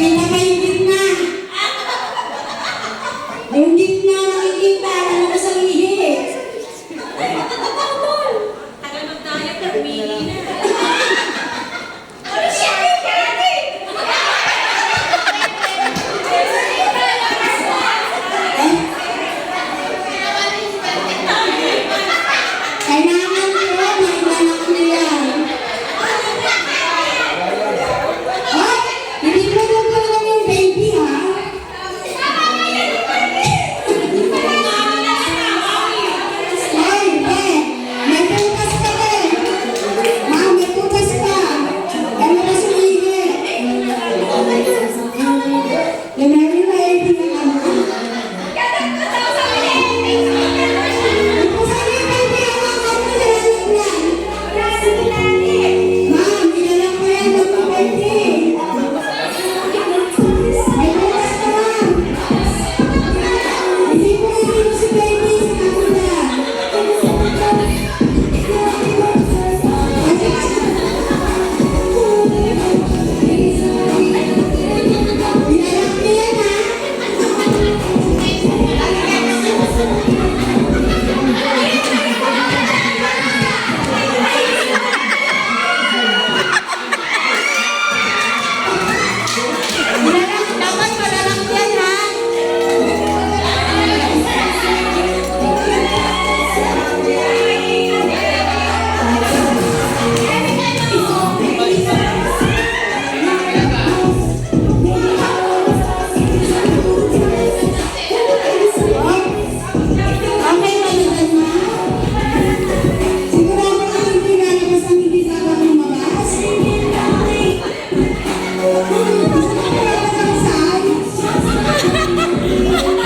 Pinaka yung gitna. Yung gitna nakikita, nalabas ang ihi. Tagal mag-diet, nag-mini na. Kailangan ko, may anak ko yan. Oh, hindi mo lang yung baby, ha? Ay, may putas ka din. Ma, may putas ka. Ano ba sumihi? Ginari na yung pinakaman. Dapat malalak yan, ha? Okay, malutan na. Sigurado ka hindi lalabas ang hindi dapat lumabas?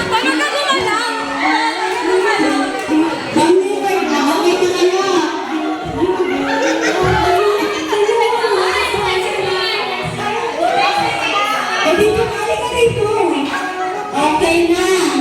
Talaga gumalaw! Kami, okay na kayo. Eh, dito, balik ka dito. Okay na.